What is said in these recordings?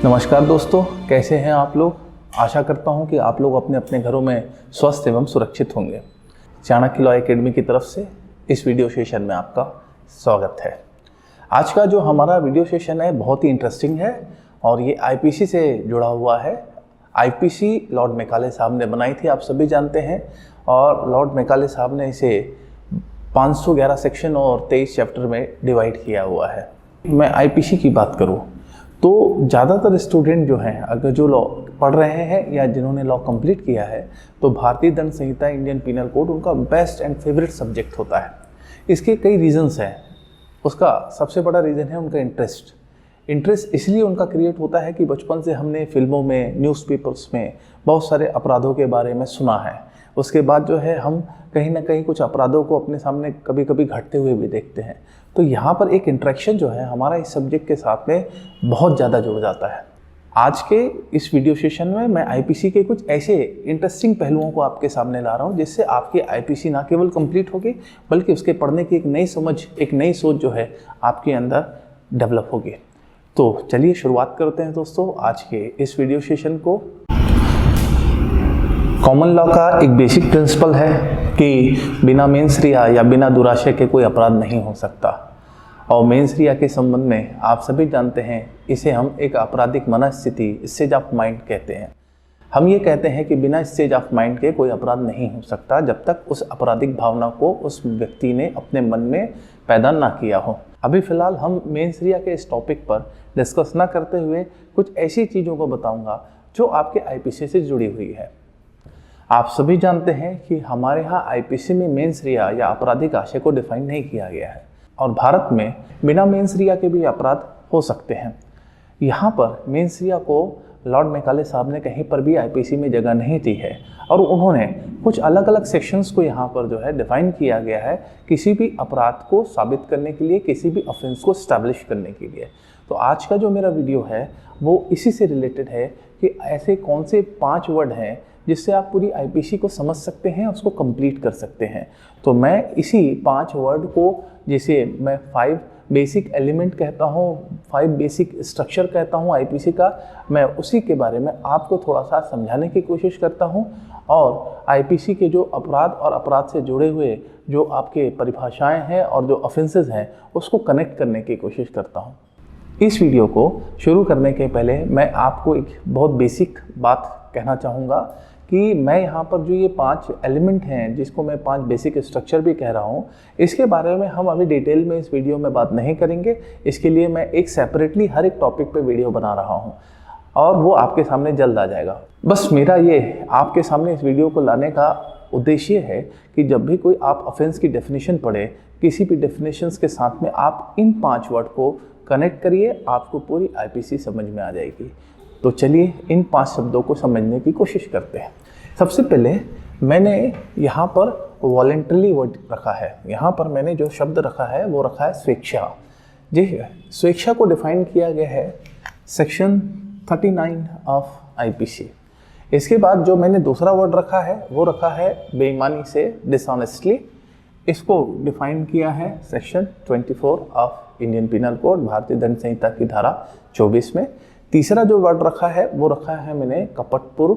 नमस्कार दोस्तों, कैसे हैं आप लोग। आशा करता हूं कि आप लोग अपने अपने घरों में स्वस्थ एवं सुरक्षित होंगे। चाणक्य लॉ एकेडमी की तरफ से इस वीडियो सेशन में आपका स्वागत है। आज का जो हमारा वीडियो सेशन है बहुत ही इंटरेस्टिंग है और ये आईपीसी से जुड़ा हुआ है। आईपीसी लॉर्ड मैकाले साहब ने बनाई थी, आप सभी जानते हैं, और लॉर्ड मैकाले साहब ने इसे 511 सेक्शन और 23 चैप्टर में डिवाइड किया हुआ है। मैं आईपीसी की बात करूं तो ज़्यादातर स्टूडेंट जो हैं, अगर जो लॉ पढ़ रहे हैं या जिन्होंने लॉ कंप्लीट किया है, तो भारतीय दंड संहिता, इंडियन पीनल कोड उनका बेस्ट एंड फेवरेट सब्जेक्ट होता है। इसके कई रीजंस हैं। उसका सबसे बड़ा रीज़न है उनका इंटरेस्ट इसलिए उनका क्रिएट होता है कि बचपन से हमने फिल्मों में, न्यूज़पेपर्स में बहुत सारे अपराधों के बारे में सुना है। उसके बाद जो है हम कहीं ना कहीं कुछ अपराधों को अपने सामने कभी कभी घटते हुए भी देखते हैं। तो यहाँ पर एक इंटरेक्शन जो है हमारा इस सब्जेक्ट के साथ में बहुत ज़्यादा जुड़ जाता है। आज के इस वीडियो सेशन में मैं आईपीसी के कुछ ऐसे इंटरेस्टिंग पहलुओं को आपके सामने ला रहा हूँ जिससे आपकी आईपीसी ना केवल कंप्लीट होगी बल्कि उसके पढ़ने की एक नई समझ, एक नई सोच जो है आपके अंदर डेवलप होगी। तो चलिए शुरुआत करते हैं दोस्तों आज के इस वीडियो सेशन को। कॉमन लॉ का एक बेसिक प्रिंसिपल है कि बिना मेंस रिया या बिना दुराशय के कोई अपराध नहीं हो सकता। और मेंस रिया के संबंध में आप सभी जानते हैं, इसे हम एक आपराधिक मनस्थिति, स्टेज ऑफ माइंड कहते हैं। हम ये कहते हैं कि बिना स्टेज ऑफ माइंड के कोई अपराध नहीं हो सकता जब तक उस आपराधिक भावना को उस व्यक्ति ने अपने मन में पैदा ना किया हो। अभी फ़िलहाल हम मेंस रिया के इस टॉपिक पर डिस्कस ना करते हुए कुछ ऐसी चीज़ों को बताऊँगा जो आपके आईपीसी से जुड़ी हुई है। आप सभी जानते हैं कि हमारे यहाँ आईपीसी में मेंस रिया या आपराधिक आशय को डिफाइन नहीं किया गया है और भारत में बिना मेंस रिया के भी अपराध हो सकते हैं। यहाँ पर मेंस रिया को लॉर्ड मैकाले साहब ने कहीं पर भी आईपीसी में जगह नहीं दी है और उन्होंने कुछ अलग अलग सेक्शंस को यहाँ पर जो है डिफाइन किया गया है किसी भी अपराध को साबित करने के लिए, किसी भी ऑफेंस को स्टैब्लिश करने के लिए। तो आज का जो मेरा वीडियो है वो इसी से रिलेटेड है कि ऐसे कौन से 5 वर्ड हैं जिससे आप पूरी आईपीसी को समझ सकते हैं, उसको कंप्लीट कर सकते हैं। तो मैं इसी 5 वर्ड को, जिसे मैं 5 बेसिक एलिमेंट कहता हूँ, 5 बेसिक स्ट्रक्चर कहता हूँ आईपीसी का, मैं उसी के बारे में आपको थोड़ा सा समझाने की कोशिश करता हूँ और आईपीसी के जो अपराध और अपराध से जुड़े हुए जो आपके परिभाषाएं हैं और जो ऑफेंसेस हैं उसको कनेक्ट करने की कोशिश करता हूँ। इस वीडियो को शुरू करने के पहले मैं आपको एक बहुत बेसिक बात कहना चाहूँगा कि मैं यहाँ पर जो ये 5 एलिमेंट हैं, जिसको मैं 5 बेसिक स्ट्रक्चर भी कह रहा हूँ, इसके बारे में हम अभी डिटेल में इस वीडियो में बात नहीं करेंगे। इसके लिए मैं एक सेपरेटली हर एक टॉपिक पे वीडियो बना रहा हूँ और वो आपके सामने जल्द आ जाएगा। बस मेरा ये आपके सामने इस वीडियो को लाने का उद्देश्य है कि जब भी कोई आप ऑफेंस की डेफिनेशन पढ़े, किसी भी डेफिनेशंस के साथ में आप इन 5 वर्ड को कनेक्ट करिए, आपको पूरी आईपीसी समझ में आ जाएगी। तो चलिए इन 5 शब्दों को समझने की कोशिश करते हैं। सबसे पहले मैंने यहाँ पर वॉलेंटरली वर्ड रखा है। यहाँ पर मैंने जो शब्द रखा है वो रखा है स्वेच्छा। जी, स्वेच्छा को डिफाइन किया गया है सेक्शन 39 ऑफ आईपीसी। इसके बाद जो मैंने दूसरा वर्ड रखा है वो रखा है बेईमानी से, डिसऑनेस्टली। इसको डिफाइन किया है section 24 of Indian penal code, भारतीय दंड संहिता की धारा 24 में। तीसरा जो वर्ड रखा है वो रखा है मैंने कपटपूर्व,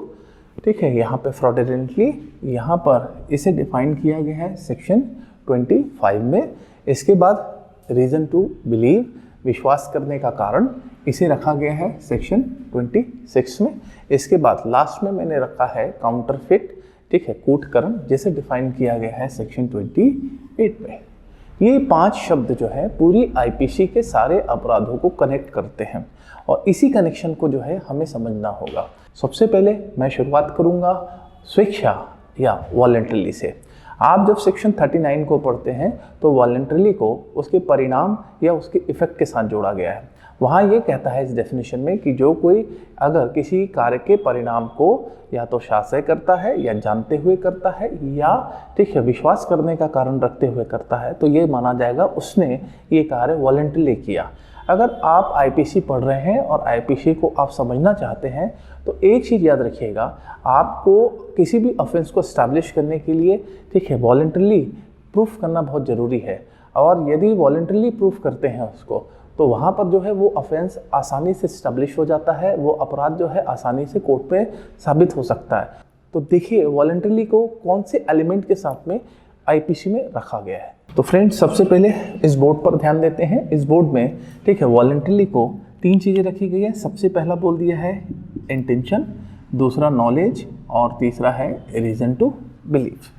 ठीक है, यहाँ पे फ्रॉडुलेंटली। यहाँ पर इसे डिफाइन किया गया है सेक्शन 25 में। इसके बाद रीज़न टू बिलीव, विश्वास करने का कारण, इसे रखा गया है सेक्शन 26 में। इसके बाद लास्ट में मैंने रखा है काउंटरफिट, ठीक है, कूटकर्म, जिसे डिफाइन किया गया है सेक्शन 28 में। ये 5 शब्द जो है पूरी आईपीसी के सारे अपराधों को कनेक्ट करते हैं और इसी कनेक्शन को जो है हमें समझना होगा। सबसे पहले मैं शुरुआत करूंगा स्वेच्छा या वॉलेंटरली से। आप जब सेक्शन 39 को पढ़ते हैं तो वॉलेंटरली को उसके परिणाम या उसके इफेक्ट के साथ जोड़ा गया है। वहाँ ये कहता है इस डेफिनेशन में कि जो कोई अगर किसी कार्य के परिणाम को या तो शासय करता है या जानते हुए करता है या, ठीक है, विश्वास करने का कारण रखते हुए करता है, तो ये माना जाएगा उसने ये कार्य वॉलेंटरली किया। अगर आप आईपीसी पढ़ रहे हैं और आईपीसी को आप समझना चाहते हैं तो एक चीज़ याद रखिएगा, आपको किसी भी ऑफेंस को एस्टैब्लिश करने के लिए, ठीक है, वॉलेंटरली प्रूफ करना बहुत ज़रूरी है। और यदि वॉलेंटरली प्रूफ करते हैं उसको तो वहाँ पर जो है वो ऑफेंस आसानी से इस्टेब्लिश हो जाता है, वो अपराध जो है आसानी से कोर्ट पे साबित हो सकता है। तो देखिए वॉलंटरली को कौन से एलिमेंट के साथ में आईपीसी में रखा गया है। तो फ्रेंड्स सबसे पहले इस बोर्ड पर ध्यान देते हैं। इस बोर्ड में ठीक है वॉलंटरली को 3 चीज़ें रखी गई है। सबसे पहला बोल दिया है इंटेंशन, दूसरा नॉलेज और तीसरा है रीज़न टू बिलीव।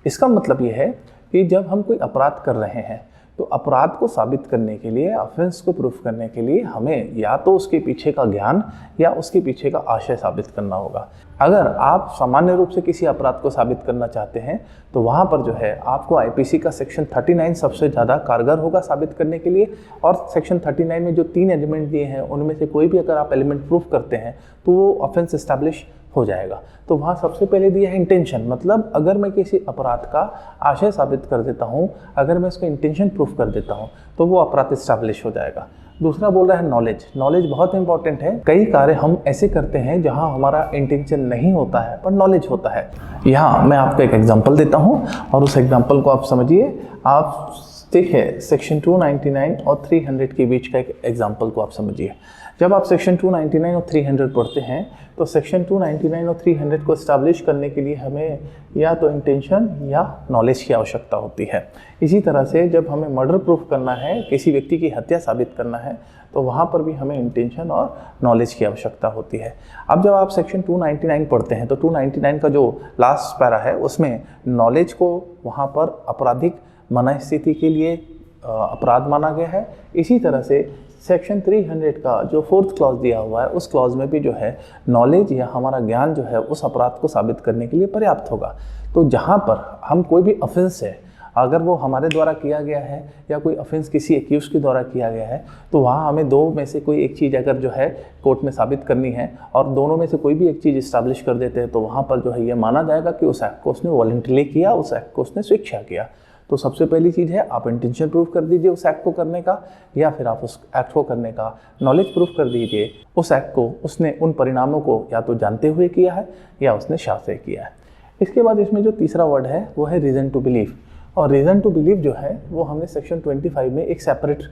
इसका मतलब ये है कि जब हम कोई अपराध कर रहे हैं तो अपराध को साबित करने के लिए, ऑफेंस को प्रूफ करने के लिए हमें या तो उसके पीछे का ज्ञान या उसके पीछे का आशय साबित करना होगा। अगर आप सामान्य रूप से किसी अपराध को साबित करना चाहते हैं तो वहाँ पर जो है आपको आईपीसी का सेक्शन 39 सबसे ज़्यादा कारगर होगा साबित करने के लिए। और सेक्शन 39 में जो 3 एलिमेंट दिए हैं उनमें से कोई भी अगर आप एलिमेंट प्रूफ करते हैं तो वो ऑफेंस इस्टेब्लिश हो जाएगा। तो वहाँ सबसे पहले दिया है इंटेंशन, मतलब अगर मैं किसी अपराध का आशय साबित कर देता हूँ, अगर मैं उसका इंटेंशन प्रूफ कर देता हूँ तो वो अपराध इस्टेब्लिश हो जाएगा। दूसरा बोल रहा है नॉलेज। नॉलेज बहुत इंपॉर्टेंट है। कई कार्य हम ऐसे करते हैं जहाँ हमारा इंटेंशन नहीं होता है पर नॉलेज होता है। यहाँ मैं आपको एक एग्जांपल देता हूँ और उस एग्जांपल को आप समझिए। आप ठीक है सेक्शन 299 और 300 के बीच का एक एग्जांपल को आप समझिए। जब आप सेक्शन 299 और 300 पढ़ते हैं तो सेक्शन 299 और 300 को इस्टेब्लिश करने के लिए हमें या तो इंटेंशन या नॉलेज की आवश्यकता होती है। इसी तरह से जब हमें मर्डर प्रूफ करना है, किसी व्यक्ति की हत्या साबित करना है, तो वहाँ पर भी हमें इंटेंशन और नॉलेज की आवश्यकता होती है। अब जब आप सेक्शन 299 पढ़ते हैं तो 299 का जो लास्ट पैरा है उसमें नॉलेज को वहाँ पर आपराधिक मनस्थिति के लिए अपराध माना गया है। इसी तरह से सेक्शन 300 का जो 4th क्लॉज दिया हुआ है उस क्लॉज में भी जो है नॉलेज या हमारा ज्ञान जो है उस अपराध को साबित करने के लिए पर्याप्त होगा। तो जहाँ पर हम कोई भी ऑफेंस है, अगर वो हमारे द्वारा किया गया है या कोई ऑफेंस किसी एक्यूज के द्वारा किया गया है, तो वहाँ हमें 2 में से कोई एक चीज़ अगर जो है कोर्ट में साबित करनी है और दोनों में से कोई भी एक चीज़ इस्टेब्लिश कर देते हैं तो वहाँ पर जो है ये माना जाएगा कि उस एक्ट को उसने वॉलंटरली किया, उस एक्ट को उसने स्वेच्छा किया। तो सबसे पहली चीज़ है आप इंटेंशन प्रूफ कर दीजिए उस एक्ट को करने का, या फिर आप उस एक्ट को करने का नॉलेज प्रूफ कर दीजिए उस एक्ट को उसने उन परिणामों को या तो जानते हुए किया है या उसने शाह से किया है। इसके बाद इसमें जो तीसरा वर्ड है वो है रीज़न टू बिलीव। और रीज़न टू बिलीव जो है वो हमने सेक्शन 25 में एक सेपरेट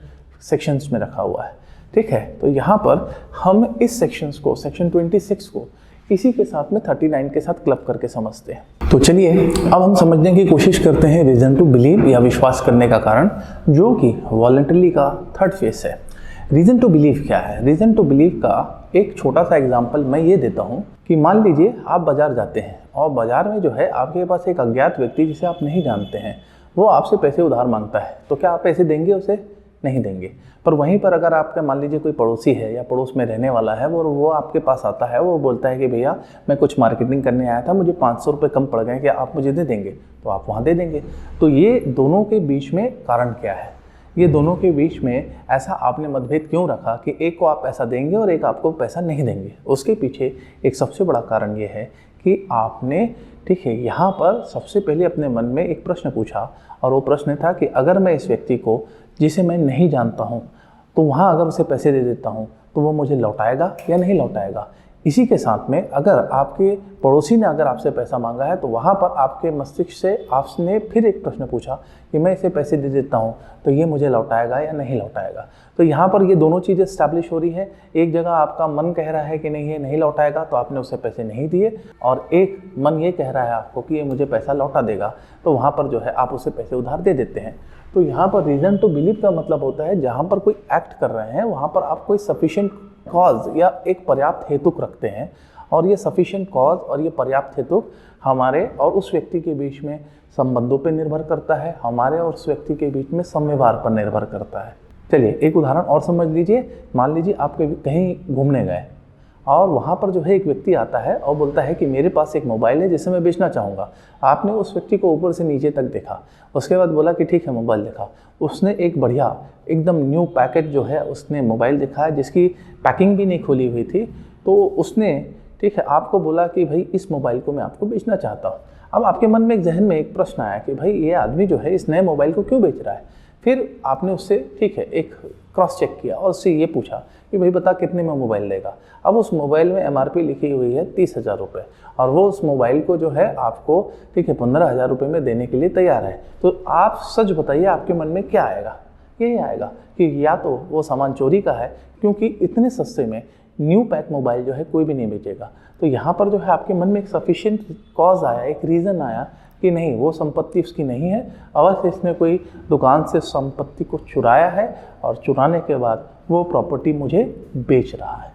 सेक्शंस में रखा हुआ है। ठीक है, तो यहाँ पर हम इस सेक्शंस को, सेक्शन 26 को इसी के साथ में 39 के साथ क्लब करके समझते हैं। तो चलिए अब हम समझने की कोशिश करते हैं रीज़न टू बिलीव या विश्वास करने का कारण, जो कि वॉलंटरली का 3rd फेस है। रीज़न टू बिलीव क्या है? रीज़न टू बिलीव का एक छोटा सा एग्जांपल मैं ये देता हूँ कि मान लीजिए आप बाज़ार जाते हैं और बाज़ार में जो है आपके पास एक अज्ञात व्यक्ति जिसे आप नहीं जानते हैं वो आपसे पैसे उधार मांगता है, तो क्या आप पैसे देंगे उसे? नहीं देंगे। पर वहीं पर अगर आपका मान लीजिए कोई पड़ोसी है या पड़ोस में रहने वाला है वो आपके पास आता है, वो बोलता है कि भैया मैं कुछ मार्केटिंग करने आया था, मुझे 500 रुपये कम पड़ गए, क्या आप मुझे दे देंगे? तो आप वहाँ दे देंगे। तो ये दोनों के बीच में कारण क्या है? ये दोनों के बीच में ऐसा आपने मतभेद क्यों रखा कि एक को आप पैसा देंगे और एक आपको पैसा नहीं देंगे? उसके पीछे एक सबसे बड़ा कारण ये है कि आपने, ठीक है, यहाँ पर सबसे पहले अपने मन में एक प्रश्न पूछा और वो प्रश्न था कि अगर मैं इस व्यक्ति को जिसे मैं नहीं जानता हूँ तो वहाँ अगर उसे पैसे दे देता हूँ तो वो मुझे लौटाएगा या नहीं लौटाएगा? इसी के साथ में अगर आपके पड़ोसी ने अगर आपसे पैसा मांगा है तो वहाँ पर आपके मस्तिष्क से आपने फिर एक प्रश्न पूछा कि मैं इसे पैसे दे देता हूँ तो ये मुझे लौटाएगा या नहीं लौटाएगा? तो यहाँ पर ये दोनों चीज़ें स्टैब्लिश हो रही है। एक जगह आपका मन कह रहा है कि नहीं ये नहीं लौटाएगा तो आपने उसे पैसे नहीं दिए, और एक मन ये कह रहा है आपको कि ये मुझे पैसा लौटा देगा, तो वहाँ पर जो है आप उसे पैसे उधार दे देते हैं। तो यहाँ पर रीज़न टू बिलीव का मतलब होता है जहाँ पर कोई एक्ट कर रहे हैं वहाँ पर आप कोई सफिशिएंट कॉज या एक पर्याप्त हेतुक रखते हैं, और ये सफिशिएंट कॉज और ये पर्याप्त हेतुक हमारे और उस व्यक्ति के बीच में संबंधों पर निर्भर करता है, हमारे और उस व्यक्ति के बीच में समव्यवहार पर निर्भर करता है। चलिए एक उदाहरण और समझ लीजिए। मान लीजिए आप कहीं घूमने गए और वहाँ पर जो है एक व्यक्ति आता है और बोलता है कि मेरे पास एक मोबाइल है जिसे मैं बेचना चाहूँगा। आपने उस व्यक्ति को ऊपर से नीचे तक देखा, उसके बाद बोला कि ठीक है मोबाइल देखा। उसने एक बढ़िया एकदम न्यू पैकेट जो है उसने मोबाइल देखा है जिसकी पैकिंग भी नहीं खोली हुई थी, तो उसने ठीक है आपको बोला कि भाई इस मोबाइल को मैं आपको बेचना चाहता हूँ। अब आपके मन में एक जहन में एक प्रश्न आया कि भाई ये आदमी जो है इस नए मोबाइल को क्यों बेच रहा है? फिर आपने उससे ठीक है एक क्रॉस चेक किया और उससे ये पूछा कि भाई बता कितने में मोबाइल लेगा। अब उस मोबाइल में MRP लिखी हुई है 30,000 रुपये, और वो उस मोबाइल को जो है आपको ठीक है 15,000 रुपये में देने के लिए तैयार है। तो आप सच बताइए आपके मन में क्या आएगा? यही आएगा कि या तो वो सामान चोरी का है, क्योंकि इतने सस्ते में न्यू पैक मोबाइल जो है कोई भी नहीं बेचेगा। तो यहाँ पर जो है आपके मन में एक सफिशिएंट कॉज आया, एक रीज़न आया कि नहीं, वो संपत्ति उसकी नहीं है, अवश्य इसने कोई दुकान से संपत्ति को चुराया है और चुराने के बाद वो प्रॉपर्टी मुझे बेच रहा है।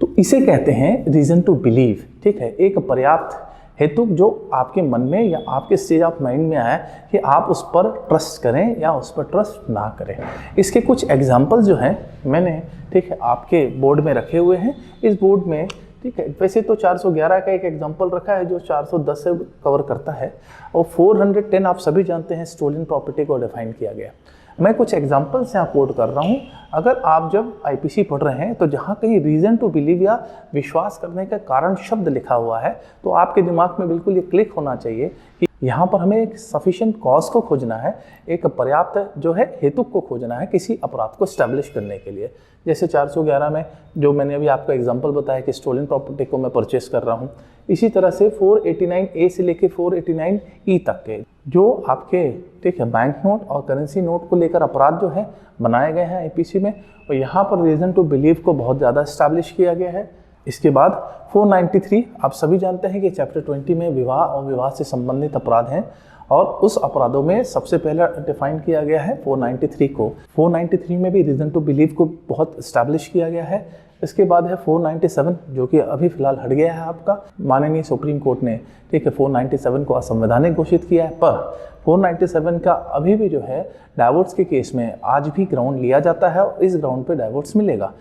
तो इसे कहते हैं रीज़न टू बिलीव। ठीक है, एक पर्याप्त हेतु जो आपके मन में या आपके स्टेज ऑफ माइंड में आया कि आप उस पर ट्रस्ट करें या उस पर ट्रस्ट ना करें। इसके कुछ एग्जाम्पल्स जो हैं मैंने, ठीक है, आपके बोर्ड में रखे हुए हैं। इस बोर्ड में, ठीक है, वैसे तो 411 का एक एग्जाम्पल रखा है जो 410 से कवर करता है, और 410 आप सभी जानते हैं स्टोलन प्रॉपर्टी को डिफाइन किया गया। मैं कुछ एग्जाम्पल्स यहाँ कोट कर रहा हूँ। अगर आप जब आईपीसी पढ़ रहे हैं तो जहाँ कहीं रीज़न टू बिलीव या विश्वास करने का कारण शब्द लिखा हुआ है तो आपके दिमाग में बिल्कुल ये क्लिक होना चाहिए कि यहाँ पर हमें एक सफिशिएंट कॉज को खोजना है, एक पर्याप्त जो है हेतु को खोजना है किसी अपराध को स्टैब्लिश करने के लिए। जैसे 411 में जो मैंने अभी आपको एग्जांपल बताया कि स्टोलन प्रॉपर्टी को मैं परचेस कर रहा हूँ, इसी तरह से 489A से लेके 489E तक के जो आपके, ठीक है, बैंक नोट और करेंसी नोट को लेकर अपराध जो है बनाए गए हैं आईपीसी में, और यहाँ पर रीज़न टू बिलीव को बहुत ज़्यादा इस्टेब्लिश किया गया है। इसके बाद 493, आप सभी जानते हैं कि चैप्टर 20 में विवाह और विवाह से संबंधित अपराध हैं, और उस अपराधों में सबसे पहले डिफाइन किया गया है 493 को। 493 में भी रीज़न टू बिलीव को बहुत इस्टेब्लिश किया गया है। इसके बाद है 497 जो कि अभी फिलहाल हट गया है आपका, माननीय सुप्रीम कोर्ट ने, ठीक है, 497 को असंवैधानिक घोषित किया है। पर 497 का अभी भी जो है डाइवोर्स के केस में आज भी ग्राउंड लिया जाता है और इस ग्राउंड पे डाइवोर्स मिलेगा।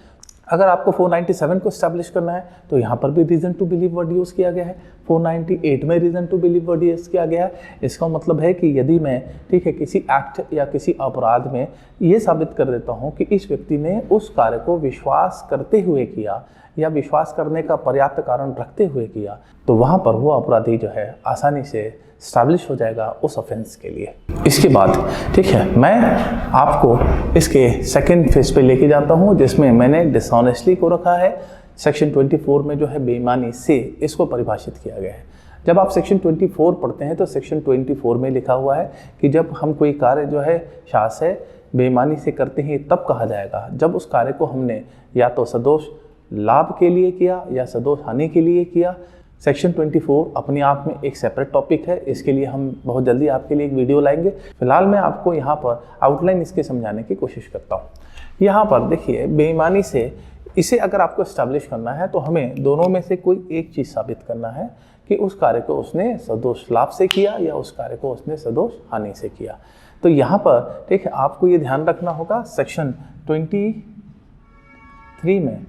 अगर आपको 497 को स्टैब्लिश करना है तो यहाँ पर भी reason to believe word use किया गया है। 498 में reason to believe word use किया गया है। इसका मतलब है कि यदि मैं, ठीक है, किसी एक्ट या किसी अपराध में ये साबित कर देता हूँ कि इस व्यक्ति ने उस कार्य को विश्वास करते हुए किया या विश्वास करने का पर्याप्त कारण रखते हुए किया, तो वहाँ पर वो अपराधी जो है आसानी से स्टैब्लिश हो जाएगा उस ऑफेंस के लिए। इसके बाद, ठीक है, मैं आपको इसके सेकंड फेज पे लेके जाता हूँ जिसमें मैंने डिसऑनेस्टली को रखा है। सेक्शन 24 में जो है बेईमानी से इसको परिभाषित किया गया है। जब आप सेक्शन 24 पढ़ते हैं तो सेक्शन 24 में लिखा हुआ है कि जब हम कोई कार्य जो है शास है बेईमानी से करते हैं तब कहा जाएगा जब उस कार्य को हमने या तो सदोष लाभ के लिए किया या सदोष हानि के लिए किया। सेक्शन 24 अपने आप में एक सेपरेट टॉपिक है, इसके लिए हम बहुत जल्दी आपके लिए एक वीडियो लाएंगे। फिलहाल मैं आपको यहाँ पर आउटलाइन इसके समझाने की कोशिश करता हूँ। यहाँ पर देखिए, बेईमानी से इसे अगर आपको इस्टेब्लिश करना है तो हमें दोनों में से कोई एक चीज़ साबित करना है कि उस कार्य को उसने सदोष लाभ से किया या उस कार्य को उसने सदोष हानि से किया। तो यहाँ पर, ठीक है, आपको ये ध्यान रखना होगा सेक्शन 23 में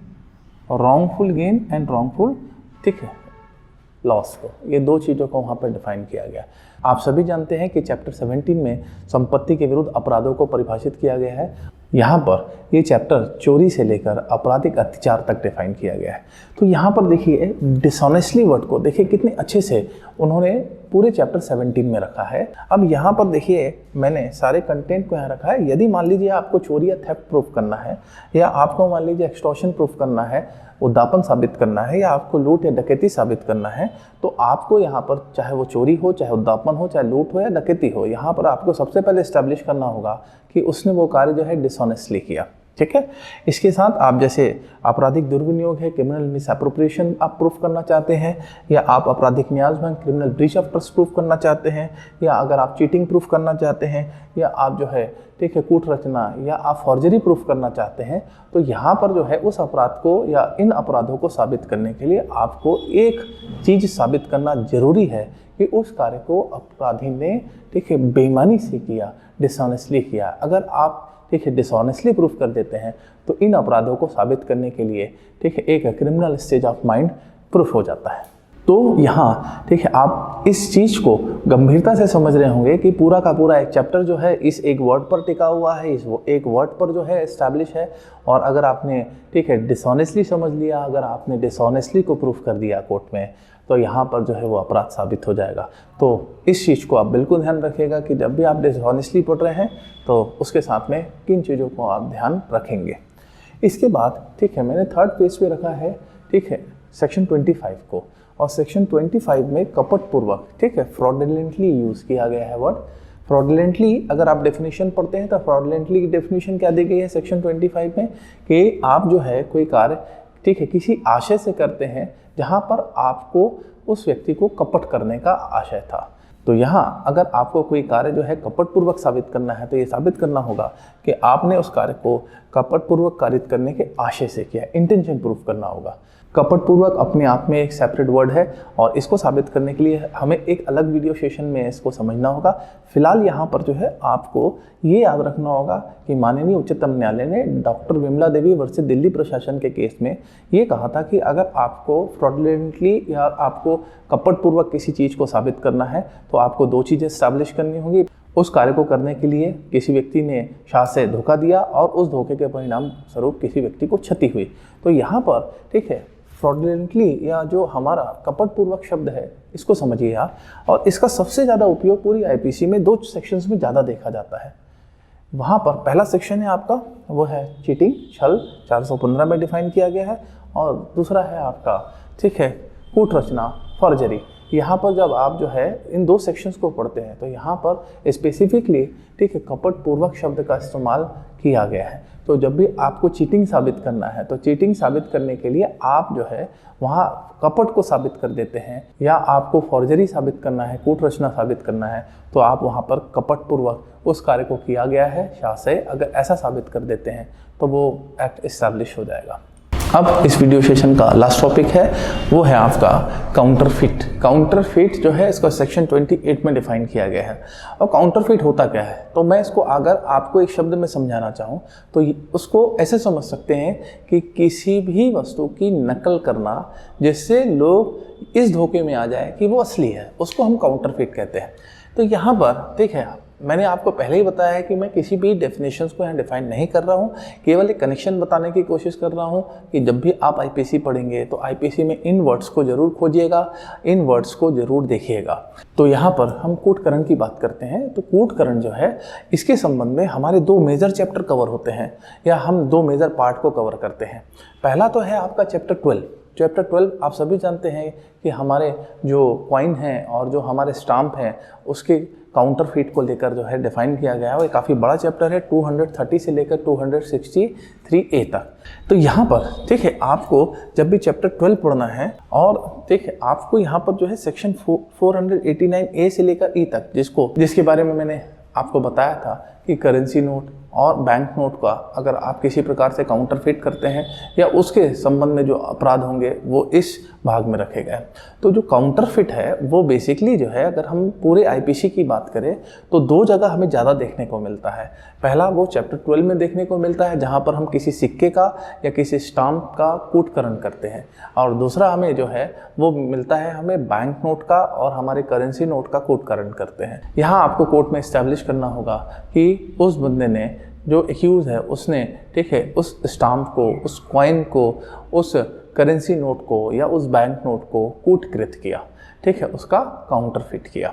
रॉन्गफुल गेन एंड रॉन्गफुल, ठीक है, लॉस को, ये दो चीज़ों को वहाँ पर डिफाइन किया गया। आप सभी जानते हैं कि चैप्टर 17 में संपत्ति के विरुद्ध अपराधों को परिभाषित किया गया है। यहाँ पर ये चैप्टर चोरी से लेकर आपराधिक अत्याचार तक डिफाइन किया गया है। तो यहाँ पर देखिए डिसऑनेस्टली वर्ड को देखिए कितने अच्छे से उन्होंने पूरे चैप्टर 17 में रखा है। अब यहाँ पर देखिए मैंने सारे कंटेंट को यहाँ रखा है। यदि मान लीजिए आपको चोरी या थेफ्ट प्रूफ करना है, या आपको मान लीजिए एक्सटॉर्शन प्रूफ करना है, उद्दापन साबित करना है, या आपको लूट या डकैती साबित करना है, तो आपको यहाँ पर चाहे वो चोरी हो, चाहे उद्दापन हो, चाहे लूट हो या डकैती हो, यहाँ पर आपको सबसे पहले इस्टेब्लिश करना होगा कि उसने वो कार्य जो है डिसऑनेस्टली किया। ठीक है, इसके साथ आप जैसे आपराधिक दुर्विनियोग है, क्रिमिनल मिसअप्रोप्रिएशन आप प्रूफ करना चाहते हैं, या आप आपराधिक न्यायभंग criminal breach of trust proof करना चाहते हैं, या अगर आप चीटिंग प्रूफ करना चाहते हैं, या आप जो है, ठीक है, कूट रचना या आप फॉर्जरी प्रूफ करना चाहते हैं, तो यहाँ पर जो है उस अपराध को या इन अपराधों को साबित करने के लिए आपको एक चीज़ साबित करना जरूरी है कि उस कार्य को अपराधी ने, ठीक है, बेईमानी से किया, डिसऑनेस्टली किया। अगर आप, ठीक है, डिसऑनेस्टली प्रूफ कर देते हैं तो इन अपराधों को साबित करने के लिए, ठीक है, एक criminal stage of mind proof हो जाता है। तो यहाँ, ठीक है, आप इस चीज़ को गंभीरता से समझ रहे होंगे कि पूरा का पूरा एक चैप्टर जो है इस एक वर्ड पर टिका हुआ है, इस एक वर्ड पर जो है एस्टैब्लिश है। और अगर आपने, ठीक है, डिसऑनेस्टली समझ लिया, अगर आपने डिसऑनेस्टली को प्रूफ कर दिया कोर्ट में, तो यहाँ पर जो है वो अपराध साबित हो जाएगा। तो इस चीज़ को आप बिल्कुल ध्यान रखिएगा कि जब भी आप डिसऑनेस्टली पढ़ रहे हैं तो उसके साथ में किन चीज़ों को आप ध्यान रखेंगे। इसके बाद, ठीक है, मैंने थर्ड पेज पे रखा है, ठीक है, सेक्शन 25 को, और सेक्शन 25 में कपटपूर्वक, ठीक है, फ्रॉडुलेंटली यूज़ किया गया है वर्ड। फ्रॉडलेंटली अगर आप डेफिनेशन पढ़ते हैं तो फ्रॉडलेंटली की डेफिनेशन क्या दी गई है सेक्शन 25 में कि आप जो है कोई कार्य ठीक है किसी आशय से करते हैं जहां पर आपको उस व्यक्ति को कपट करने का आशय था। तो यहाँ अगर आपको कोई कार्य जो है कपटपूर्वक साबित करना है तो ये साबित करना होगा कि आपने उस कार्य को कपटपूर्वक कारित करने के आशय से किया, इंटेंशन प्रूफ करना होगा। कपटपूर्वक अपने आप में एक सेपरेट वर्ड है और इसको साबित करने के लिए हमें एक अलग वीडियो सेशन में इसको समझना होगा। फिलहाल यहाँ पर जो है आपको ये याद रखना होगा कि माननीय उच्चतम न्यायालय ने डॉक्टर विमला देवी वर्सेस दिल्ली प्रशासन के केस में ये कहा था कि अगर आपको फ्रॉडलेंटली या आपको कपटपूर्वक किसी चीज़ को साबित करना है तो आपको दो चीज़ें स्टैब्लिश करनी होंगी। उस कार्य को करने के लिए किसी व्यक्ति ने शाह से धोखा दिया और उस धोखे के परिणाम स्वरूप किसी व्यक्ति को क्षति हुई। तो यहाँ पर ठीक है फ्रॉडलेंटली या जो हमारा कपटपूर्वक शब्द है इसको समझिए आप, और इसका सबसे ज़्यादा उपयोग पूरी आईपीसी में दो सेक्शंस में ज़्यादा देखा जाता है। वहाँ पर पहला सेक्शन है आपका वो है चीटिंग, छल 415 में डिफाइन किया गया है, और दूसरा है आपका ठीक है कूट रचना, फॉर्जरी। यहाँ पर जब आप जो है इन दो सेक्शंस को पढ़ते हैं तो यहाँ पर स्पेसिफिकली ठीक है कपटपूर्वक शब्द का इस्तेमाल किया गया है। तो जब भी आपको चीटिंग साबित करना है तो चीटिंग साबित करने के लिए आप जो है वहाँ कपट को साबित कर देते हैं, या आपको फॉर्जरी साबित करना है, कूट रचना साबित करना है तो आप वहाँ पर कपटपूर्वक उस कार्य को किया गया है शाह से अगर ऐसा साबित कर देते हैं तो वो एक्ट इस्टेब्लिश हो जाएगा। अब इस वीडियो सेशन का लास्ट टॉपिक है वो है आपका काउंटरफिट। काउंटरफिट जो है इसको सेक्शन 28 में डिफाइन किया गया है। और काउंटरफिट होता क्या है तो मैं इसको अगर आपको एक शब्द में समझाना चाहूँ तो उसको ऐसे समझ सकते हैं कि किसी भी वस्तु की नकल करना जिससे लोग इस धोखे में आ जाए कि वो असली है, उसको हम काउंटरफिट कहते हैं। तो यहाँ पर ठीक है मैंने आपको पहले ही बताया है कि मैं किसी भी डेफिनेशंस को यहाँ डिफाइन नहीं कर रहा हूँ, केवल एक कनेक्शन बताने की कोशिश कर रहा हूँ कि जब भी आप आईपीसी पढ़ेंगे तो आईपीसी में इन वर्ड्स को जरूर खोजिएगा, इन वर्ड्स को जरूर देखिएगा। तो यहाँ पर हम कूटकरण की बात करते हैं। तो कूटकरण जो है इसके संबंध में हमारे दो मेजर चैप्टर कवर होते हैं, या हम दो मेजर पार्ट को कवर करते हैं। पहला तो है आपका चैप्टर 12। चैप्टर 12 आप सभी जानते हैं कि हमारे जो कॉइन हैं और जो हमारे स्टाम्प हैं उसके काउंटरफिट को लेकर जो है डिफाइन किया गया है। वो काफ़ी बड़ा चैप्टर है, 230 से लेकर 263A तक। तो यहाँ पर ठीक है आपको जब भी चैप्टर 12 पढ़ना है और ठीक है आपको यहाँ पर जो है सेक्शन 489A से लेकर E तक जिसके बारे में मैंने आपको बताया था कि करेंसी नोट और बैंक नोट का अगर आप किसी प्रकार से काउंटरफिट करते हैं या उसके संबंध में जो अपराध होंगे वो इस भाग में रखे गए। तो जो काउंटरफिट है वो बेसिकली जो है अगर हम पूरे आईपीसी की बात करें तो दो जगह हमें ज़्यादा देखने को मिलता है। पहला वो चैप्टर 12 में देखने को मिलता है जहाँ पर हम किसी सिक्के का या किसी स्टाम्प का कूटकरण करते हैं, और दूसरा हमें जो है वो मिलता है हमें बैंक नोट का और हमारे करेंसी नोट का कूटकरण करते हैं। यहाँ आपको कोर्ट में इस्टेब्लिश करना होगा कि उस बंदे ने जो एक्यूज़ है उसने ठीक है उस स्टाम्प को, उस कॉइन को, उस करेंसी नोट को या उस बैंक नोट को कूटकृत किया, ठीक है उसका काउंटरफिट किया।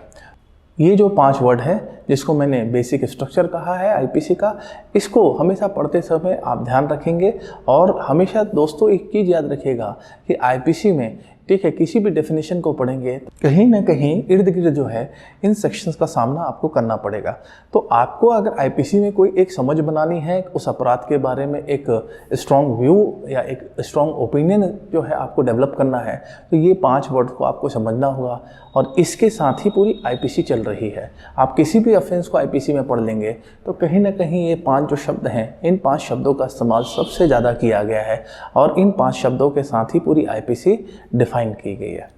ये जो 5 वर्ड है जिसको मैंने बेसिक स्ट्रक्चर कहा है आईपीसी का, इसको हमेशा पढ़ते समय आप ध्यान रखेंगे। और हमेशा दोस्तों एक चीज़ याद रखिएगा कि आईपीसी में ठीक है किसी भी डेफिनेशन को पढ़ेंगे कहीं ना कहीं इर्द गिर्द जो है इन सेक्शंस का सामना आपको करना पड़ेगा। तो आपको अगर आईपीसी में कोई एक समझ बनानी है उस अपराध के बारे में, एक स्ट्रॉन्ग व्यू या एक स्ट्रॉन्ग ओपिनियन जो है आपको डेवलप करना है, तो ये 5 वर्ड को आपको समझना होगा। और इसके साथ ही पूरी आईपीसी चल रही है। आप किसी भी ऑफेंस को आईपीसी में पढ़ लेंगे तो कहीं ना कहीं ये 5 जो शब्द हैं, इन 5 शब्दों का इस्तेमाल सबसे ज़्यादा किया गया है और इन 5 शब्दों के साथ ही पूरी आईपीसी डिफाइन की गई है।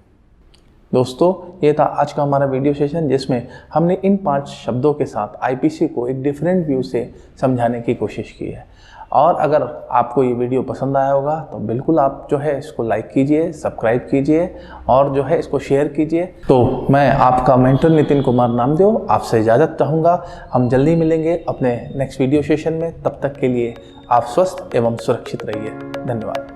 दोस्तों ये था आज का हमारा वीडियो सेशन जिसमें हमने इन 5 शब्दों के साथ आईपीसी को एक डिफरेंट व्यू से समझाने की कोशिश की है। और अगर आपको ये वीडियो पसंद आया होगा तो बिल्कुल आप जो है इसको लाइक कीजिए, सब्सक्राइब कीजिए और जो है इसको शेयर कीजिए। तो मैं आपका मेंटर नितिन कुमार नामदेव आपसे इजाज़त चाहूँगा। हम जल्दी मिलेंगे अपने नेक्स्ट वीडियो सेशन में। तब तक के लिए आप स्वस्थ एवं सुरक्षित रहिए। धन्यवाद।